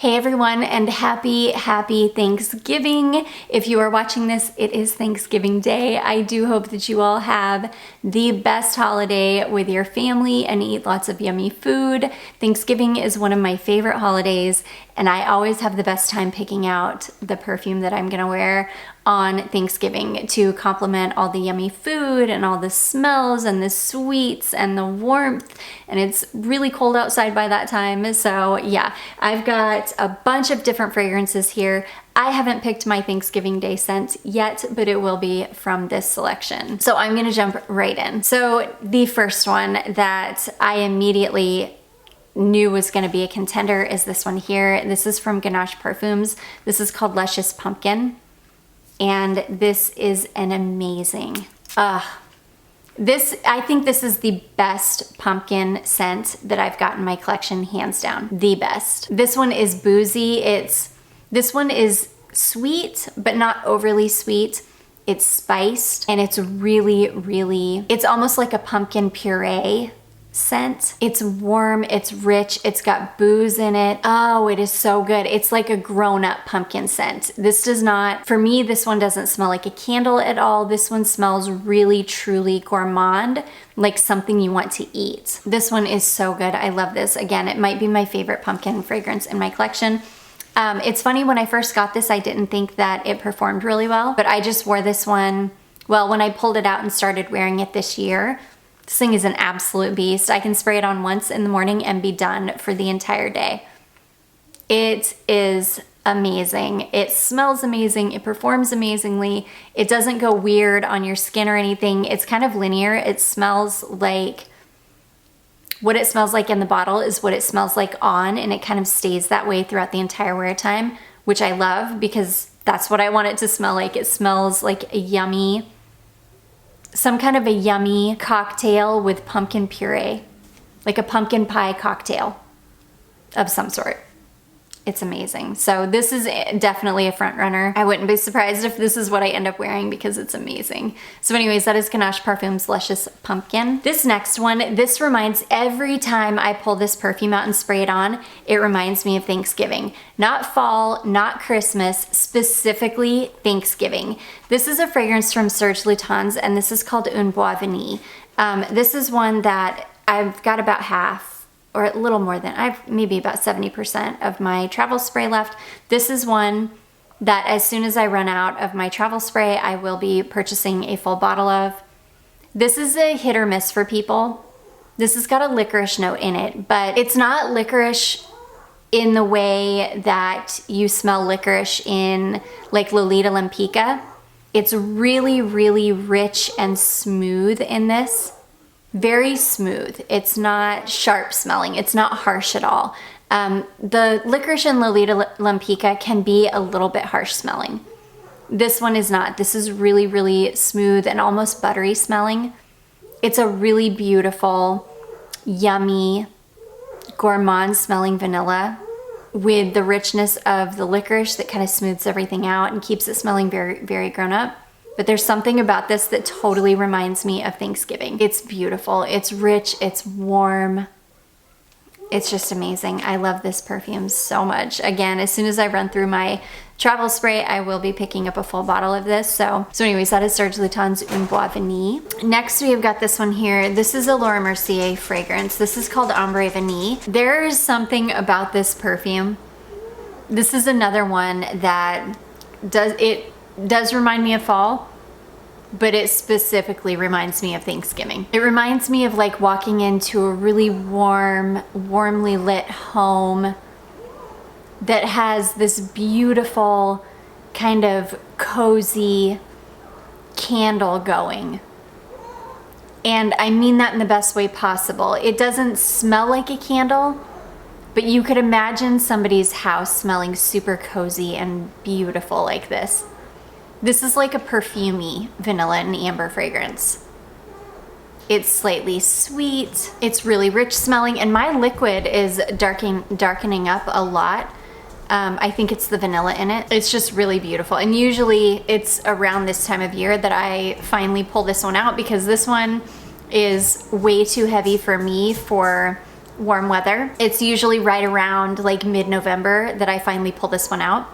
Hey everyone, and happy Thanksgiving. If you are watching this, it is Thanksgiving Day. I do hope that you all have the best holiday with your family and eat lots of yummy food. Thanksgiving is one of my favorite holidays, and I always have the best time picking out the perfume that I'm gonna wear on Thanksgiving to complement all the yummy food and all the smells and the sweets and the warmth. And it's really cold outside by that time. So yeah, I've got a bunch of different fragrances here. I haven't picked my Thanksgiving Day scent yet, but it will be from this selection. So I'm gonna jump right in. So the first one that I immediately knew was going to be a contender is this one here. This is from Ganache Parfums. This is called Luscious Pumpkin, and this is an amazing I think this is the best pumpkin scent that I've got in my collection, hands down. The best. This one is boozy. This one is sweet, but not overly sweet. It's spiced, and it's really, it's almost like a pumpkin puree scent. It's warm, it's rich, it's got booze in it. Oh, it is so good. It's like a grown-up pumpkin scent. This does not, for me, this one doesn't smell like a candle at all. This one smells really, truly gourmand, like something you want to eat. This one is so good. I love this. Again, it might be my favorite pumpkin fragrance in my collection. It's funny, when I first got this, I didn't think that it performed really well, but I just wore this one, well, when I pulled it out and started wearing it this year. This thing is an absolute beast. I can spray it on once in the morning and be done for the entire day. It is amazing. It smells amazing. It performs amazingly. It doesn't go weird on your skin or anything. It's kind of linear. It smells like, what it smells like in the bottle is what it smells like on, and it kind of stays that way throughout the entire wear time, which I love because that's what I want it to smell like. It smells like a yummy, some kind of a yummy cocktail with pumpkin puree, like a pumpkin pie cocktail of some sort. It's amazing. So this is definitely a front runner. I wouldn't be surprised if this is what I end up wearing because it's amazing. So anyways, that is Ganache Parfums Luscious Pumpkin. This next one, this reminds, every time I pull this perfume out and spray it on, it reminds me of Thanksgiving. Not fall, not Christmas, specifically Thanksgiving. This is a fragrance from Serge Lutens, and this is called Bois Vanille. This is one that I've got about half, or a little more than, I've maybe about 70% of my travel spray left. This is one that as soon as I run out of my travel spray, I will be purchasing a full bottle of. This is a hit or miss for people. This has got a licorice note in it, but it's not licorice in the way that you smell licorice in like Lolita Lampica. It's really, really rich and smooth in this. Very smooth. It's not sharp smelling. It's not harsh at all. The licorice in Lolita Lampica can be a little bit harsh smelling. This one is not. This is really, really smooth and almost buttery smelling. It's a really beautiful, yummy, gourmand smelling vanilla with the richness of the licorice that kind of smooths everything out and keeps it smelling very, very grown up. But there's something about this that totally reminds me of Thanksgiving. It's beautiful, it's rich, it's warm. It's just amazing. I love this perfume so much. Again, as soon as I run through my travel spray, I will be picking up a full bottle of this. So anyways, that is Serge Lutens Bois Vanille. Next, we have got this one here. This is a Laura Mercier fragrance. This is called Ambre Vanille. There is something about this perfume. This is another one that does remind me of fall, but it specifically reminds me of Thanksgiving. It reminds me of like walking into a really warmly lit home that has this beautiful kind of cozy candle going. And I mean that in the best way possible. It doesn't smell like a candle, but you could imagine somebody's house smelling super cozy and beautiful like this. This is like a perfumey vanilla and amber fragrance. It's slightly sweet, it's really rich smelling, and my liquid is darkening up a lot. I think it's the vanilla in it. It's just really beautiful, and usually it's around this time of year that I finally pull this one out because this one is way too heavy for me for warm weather. It's usually right around like mid-November that I finally pull this one out,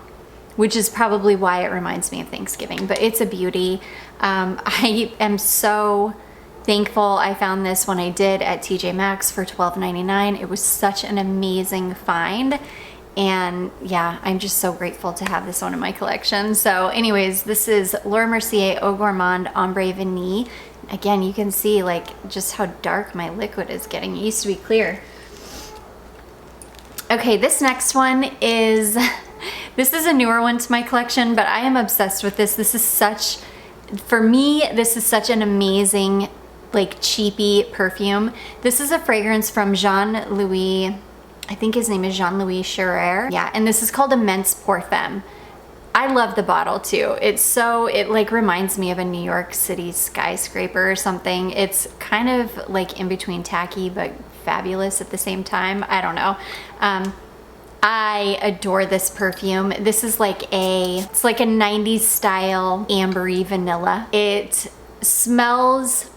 which is probably why it reminds me of Thanksgiving, but it's a beauty. I am so thankful I found this when I did at TJ Maxx for $12.99. It was such an amazing find. And yeah, I'm just so grateful to have this one in my collection. So anyways, this is Laura Mercier Eau Gourmand Ambre Vanille. Again, you can see like just how dark my liquid is getting. It used to be clear. Okay, this next one is, this is a newer one to my collection, but I am obsessed with this. This is such, for me, this is such an amazing, like cheapy perfume. This is a fragrance from Jean-Louis, I think his name is Jean-Louis Sherrer. Yeah, and this is called Immense Pour Femme. I love the bottle too. It's so, it like reminds me of a New York City skyscraper or something. It's kind of like in between tacky but fabulous at the same time. I don't know. I adore this perfume. This is like it's like a 90s style ambery vanilla. It smells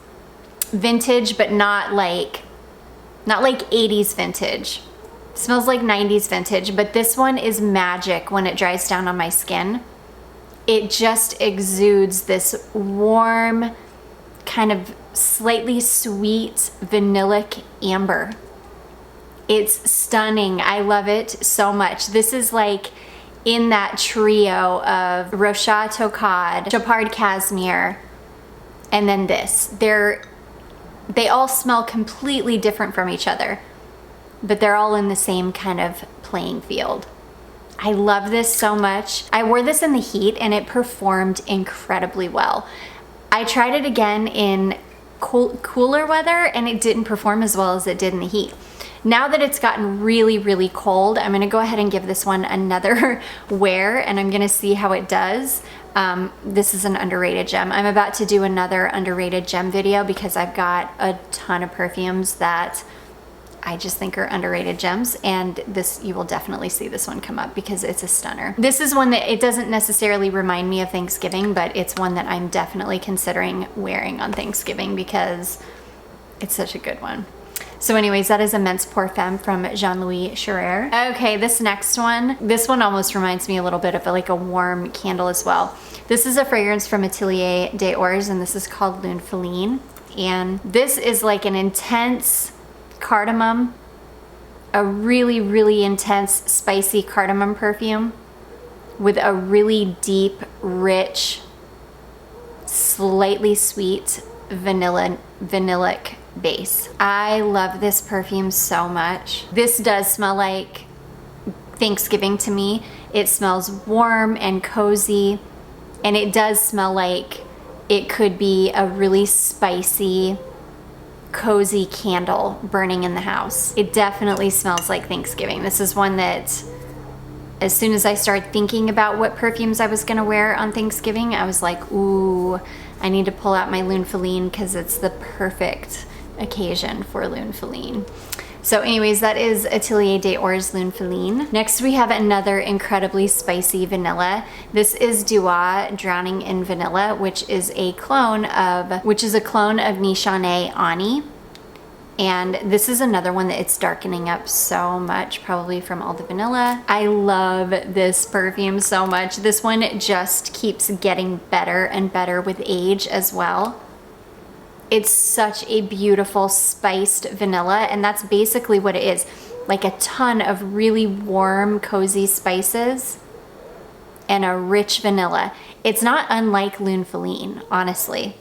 vintage, but not like 80s vintage. Smells like 90s vintage, but this one is magic when it dries down on my skin. It just exudes this warm, kind of slightly sweet vanillic amber. It's stunning. I love it so much. This is like in that trio of Rochat Tocade, Chopard Casimir, and then this. They all smell completely different from each other, but they're all in the same kind of playing field. I love this so much. I wore this in the heat and it performed incredibly well. I tried it again in cooler weather and it didn't perform as well as it did in the heat. Now that it's gotten really, really cold, I'm gonna go ahead and give this one another wear and I'm gonna see how it does. This is an underrated gem. I'm about to do another underrated gem video because I've got a ton of perfumes that I just think are underrated gems, and this, you will definitely see this one come up because it's a stunner. This is one that it doesn't necessarily remind me of Thanksgiving, but it's one that I'm definitely considering wearing on Thanksgiving because it's such a good one. So anyways, that is Immense Pour Femme from Jean-Louis Sherrer. Okay, this next one, this one almost reminds me a little bit of like a warm candle as well. This is a fragrance from Atelier des Ors, and this is called Lune Feline. And this is like an intense cardamom, a really, really intense spicy cardamom perfume with a really deep, rich, slightly sweet vanillic base. I love this perfume so much. This does smell like Thanksgiving to me. It smells warm and cozy, and it does smell like it could be a really spicy, cozy candle burning in the house. It definitely smells like Thanksgiving. This is one that as soon as I started thinking about what perfumes I was gonna wear on Thanksgiving, I was like, ooh, I need to pull out my Lune Feline because it's the perfect occasion for Lune Feline. So anyways, that is Atelier des Ors Lune Feline. Next we have another incredibly spicy vanilla. This is Bois Drowning in Vanilla, which is a clone of Nichane Ani. And this is another one that it's darkening up so much, probably from all the vanilla. I love this perfume so much. This one just keeps getting better and better with age as well. It's such a beautiful spiced vanilla, and that's basically what it is. Like a ton of really warm, cozy spices and a rich vanilla. It's not unlike Lune Feline, honestly.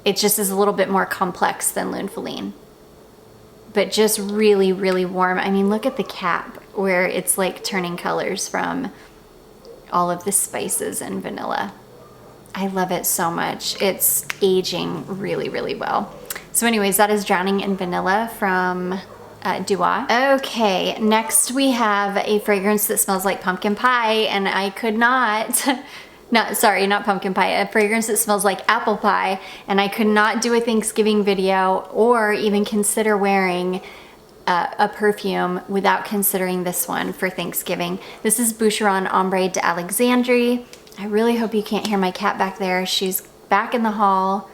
It just is a little bit more complex than Lune Feline, but just really, really warm. I mean, look at the cap where it's like turning colors from all of the spices and vanilla. I love it so much. It's aging really, really well. So anyways, that is Drowning in Vanilla from Bois. Okay, next we have a fragrance that smells like pumpkin pie, and I could not, not pumpkin pie, a fragrance that smells like apple pie, and I could not do a Thanksgiving video or even consider wearing a perfume without considering this one for Thanksgiving. This is Boucheron Ambre d'Alexandrie. I really hope you can't hear my cat back there. She's back in the hall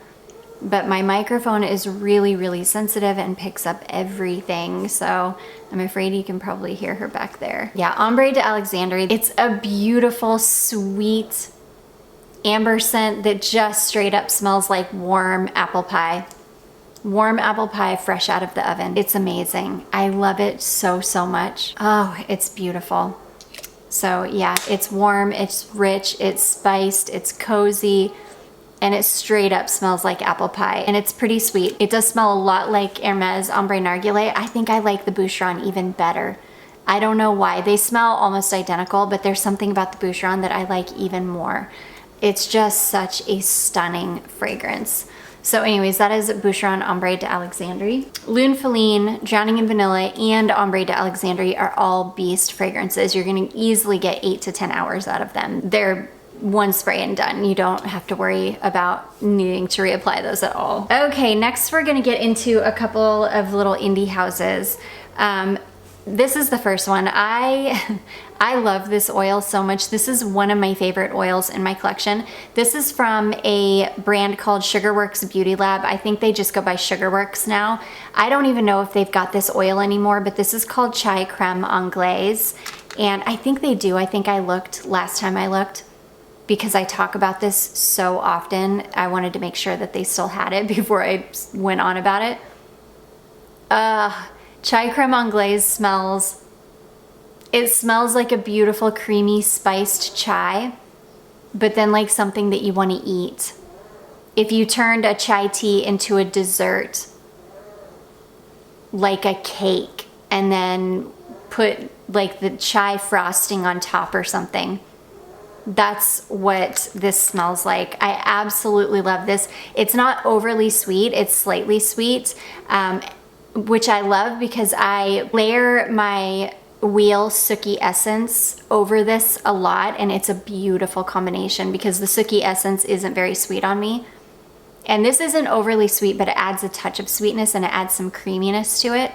but my microphone is really, really sensitive and picks up everything. So I'm afraid you can probably hear her back there. Yeah, Ombre de Alexandrie. It's a beautiful, sweet amber scent that just straight up smells like warm apple pie. Warm apple pie fresh out of the oven. It's amazing. I love it so, so much. Oh, it's beautiful. So yeah, it's warm, it's rich, it's spiced, it's cozy, and it straight up smells like apple pie, and it's pretty sweet. It does smell a lot like Hermes Ombre Narguilé. I think I like the Boucheron even better. I don't know why. They smell almost identical, but there's something about the Boucheron that I like even more. It's just such a stunning fragrance. So anyways, that is Boucheron Ombre de Alexandrie. Lune, Feline, Drowning in Vanilla, and Ombre de Alexandrie are all beast fragrances. You're gonna easily get 8 to 10 hours out of them. They're one spray and done. You don't have to worry about needing to reapply those at all. Okay, next we're gonna get into a couple of little indie houses. This is the first one. I love this oil so much. This is one of my favorite oils in my collection. This is from a brand called Sugarworks Beauty Lab. I think they just go by Sugarworks now. I don't even know if they've got this oil anymore, but this is called Chai Creme Anglaise. And I think they do. I think I looked last time I looked, because I talk about this so often. I wanted to make sure that they still had it before I went on about it. Chai Creme Anglaise smells like a beautiful creamy spiced chai, but then like something that you want to eat. If you turned a chai tea into a dessert, like a cake, and then put like the chai frosting on top or something, that's what this smells like. I absolutely love this. It's not overly sweet, it's slightly sweet, which I love because I layer my Wheel Sookie Essence over this a lot, and it's a beautiful combination because the Sookie Essence isn't very sweet on me. And this isn't overly sweet, but it adds a touch of sweetness and it adds some creaminess to it.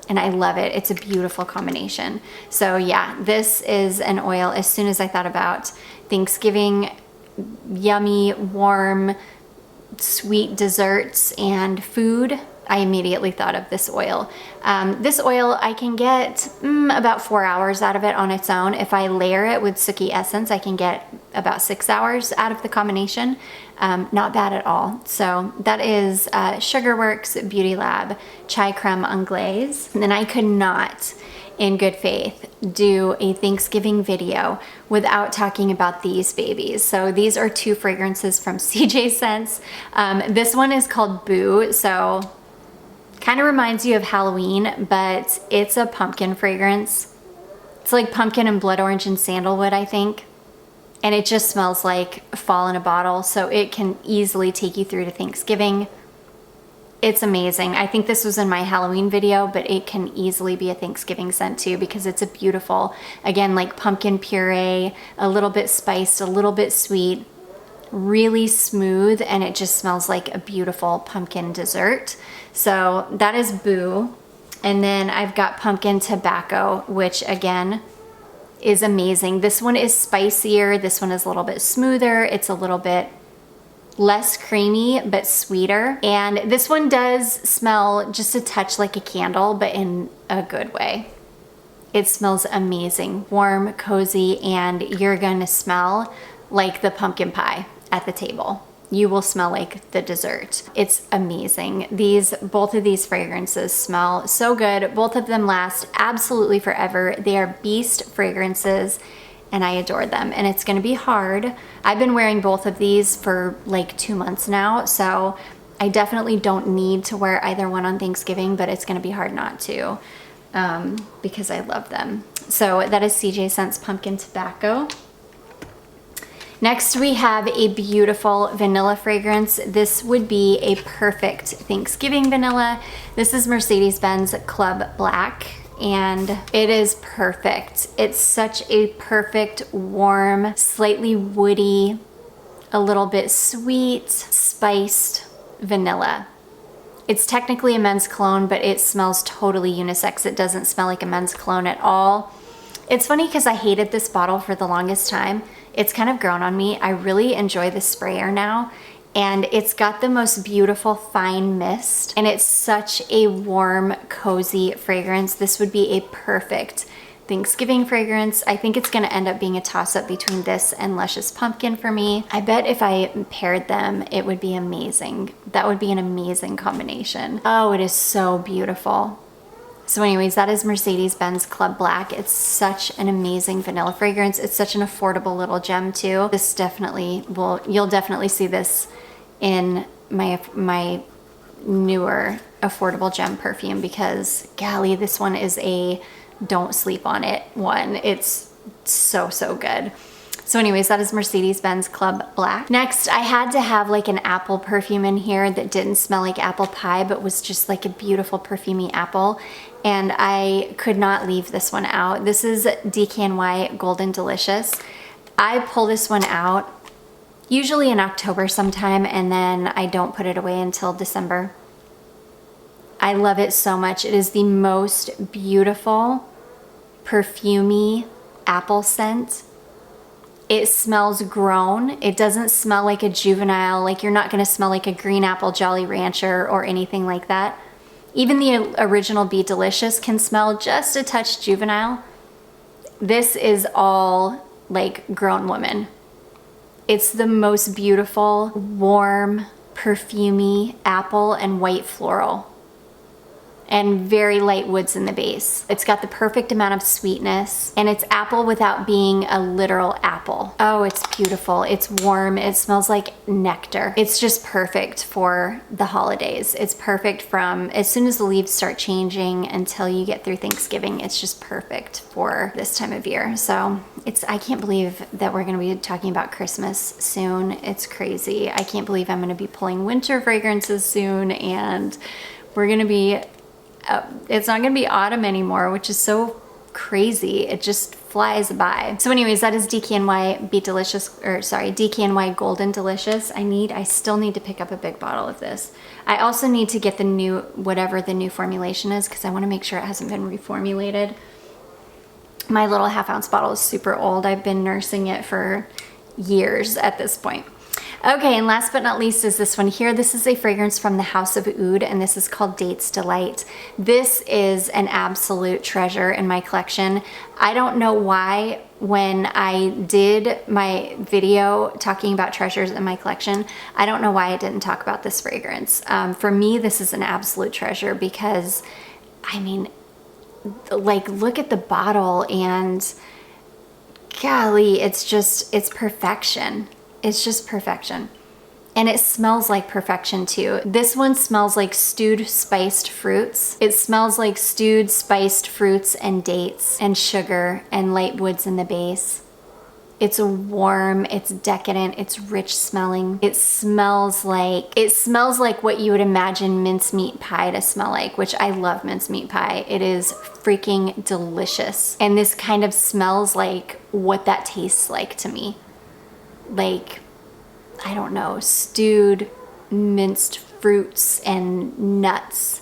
And I love it. It's a beautiful combination. So yeah, this is an oil. As soon as I thought about Thanksgiving, yummy, warm, sweet desserts and food, I immediately thought of this oil. This oil, I can get about 4 hours out of it on its own. If I layer it with Sookie Essence, I can get about 6 hours out of the combination. Not bad at all. So that is Sugarworks Beauty Lab Chai Creme Anglaise. And then I could not, in good faith, do a Thanksgiving video without talking about these babies. So these are 2 fragrances from CJ Scents. This one is called Boo. So kind of reminds you of Halloween, but it's a pumpkin fragrance. It's like pumpkin and blood orange and sandalwood, I think. And it just smells like fall in a bottle, so it can easily take you through to Thanksgiving. It's amazing. I think this was in my Halloween video, but it can easily be a Thanksgiving scent too because it's a beautiful, again, like pumpkin puree, a little bit spiced, a little bit sweet, really smooth, and it just smells like a beautiful pumpkin dessert. So that is Boo. And then I've got Pumpkin Tobacco, which again is amazing. This one is spicier. This one is a little bit smoother. It's a little bit less creamy, but sweeter. And this one does smell just a touch like a candle, but in a good way. It smells amazing, warm, cozy, and you're gonna smell like the pumpkin pie at the table. You will smell like the dessert. It's amazing. Both of these fragrances smell so good. Both of them last absolutely forever. They are beast fragrances and I adore them. And it's gonna be hard. I've been wearing both of these for like 2 months now, so I definitely don't need to wear either one on Thanksgiving, but it's gonna be hard not to because I love them. So that is CJ Scents Pumpkin Tobacco. Next, we have a beautiful vanilla fragrance. This would be a perfect Thanksgiving vanilla. This is Mercedes-Benz Club Black, and it is perfect. It's such a perfect, warm, slightly woody, a little bit sweet, spiced vanilla. It's technically a men's cologne, but it smells totally unisex. It doesn't smell like a men's cologne at all. It's funny because I hated this bottle for the longest time. It's kind of grown on me. I really enjoy the sprayer now, and it's got the most beautiful fine mist, and it's such a warm, cozy fragrance. This would be a perfect Thanksgiving fragrance. I think it's gonna end up being a toss-up between this and Luscious Pumpkin for me. I bet if I paired them, it would be amazing. That would be an amazing combination. Oh, it is so beautiful. So anyways, that is Mercedes-Benz Club Black. It's such an amazing vanilla fragrance. It's such an affordable little gem too. This definitely will, you'll definitely see this in my newer affordable gem perfume, because golly, this one is a don't sleep on it one. It's so, so good. So anyways, that is Mercedes-Benz Club Black. Next, I had to have like an apple perfume in here that didn't smell like apple pie, but was just like a beautiful perfumey apple. And I could not leave this one out. This is DKNY Golden Delicious. I pull this one out usually in October sometime, and then I don't put it away until December. I love it so much. It is the most beautiful, perfumey apple scent. It smells grown. It doesn't smell like a juvenile, like you're not gonna smell like a green apple Jolly Rancher or anything like that. Even the original Be Delicious can smell just a touch juvenile. This is all like grown woman. It's the most beautiful, warm, perfumey apple and white floral, and very light woods in the base. It's got the perfect amount of sweetness, and it's apple without being a literal apple. Oh, it's beautiful. It's warm. It smells like nectar. It's just perfect for the holidays. It's perfect from as soon as the leaves start changing until you get through Thanksgiving. It's just perfect for this time of year. So I can't believe that we're gonna be talking about Christmas soon. It's crazy. I can't believe I'm gonna be pulling winter fragrances soon, and we're gonna be it's not gonna be autumn anymore, which is so crazy. It just flies by. So anyways, that is DKNY Be Delicious, or sorry, DKNY Golden Delicious. I still need to pick up a big bottle of this. I also need to get the new, whatever the new formulation is, because I want to make sure it hasn't been reformulated. My little half-ounce bottle is super old. I've been nursing it for years at this point. Okay, and last but not least is this one here. This is a fragrance from the House of Oud, and this is called Dates Delight. This is an absolute treasure in my collection. I don't know why when I did my video talking about treasures in my collection, I don't know why I didn't talk about this fragrance. For me, this is an absolute treasure because, I mean, like, look at the bottle and golly, it's perfection. It's just perfection. And it smells like perfection too. This one smells like stewed spiced fruits. It smells like stewed spiced fruits and dates and sugar and light woods in the base. It's warm, it's decadent, it's rich smelling. It smells like what you would imagine mincemeat pie to smell like, which I love mincemeat pie. It is freaking delicious. And this kind of smells like what that tastes like to me. Like, I don't know, stewed minced fruits and nuts.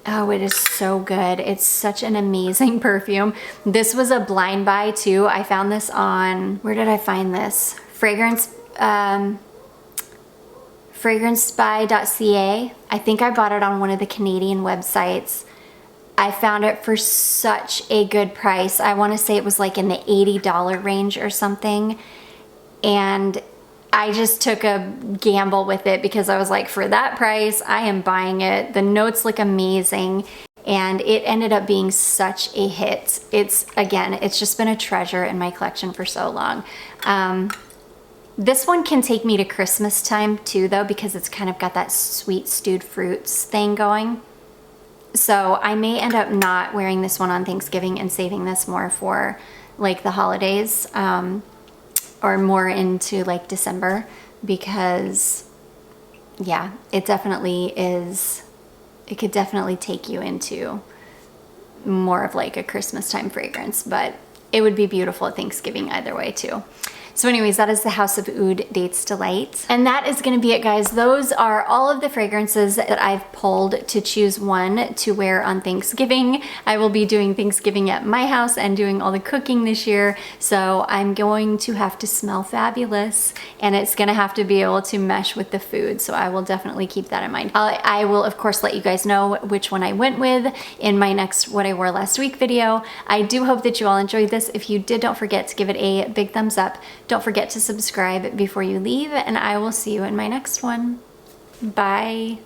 Oh, it is so good. It's such an amazing perfume. This was a blind buy too. I found this on, where did I find this? fragrancebuy.ca. I think I bought it on one of the Canadian websites. I found it for such a good price. I want to say it was like in the $80 range or something. And I just took a gamble with it because I was like, for that price, I am buying it. The notes look amazing, and it ended up being such a hit. It's just been a treasure in my collection for so long. This one can take me to Christmas time too, though, because it's kind of got that sweet stewed fruits thing going. So I may end up not wearing this one on Thanksgiving and saving this more for like the holidays. Or more into like December, because yeah, it definitely is, it could definitely take you into more of like a Christmas time fragrance, but it would be beautiful at Thanksgiving either way too. So anyways, that is the House of Oud Dates Delight. And that is gonna be it, guys. Those are all of the fragrances that I've pulled to choose one to wear on Thanksgiving. I will be doing Thanksgiving at my house and doing all the cooking this year, so I'm going to have to smell fabulous, and it's gonna have to be able to mesh with the food, so I will definitely keep that in mind. I will, of course, let you guys know which one I went with in my next What I Wore Last Week video. I do hope that you all enjoyed this. If you did, don't forget to give it a big thumbs up. Don't forget to subscribe before you leave, and I will see you in my next one. Bye.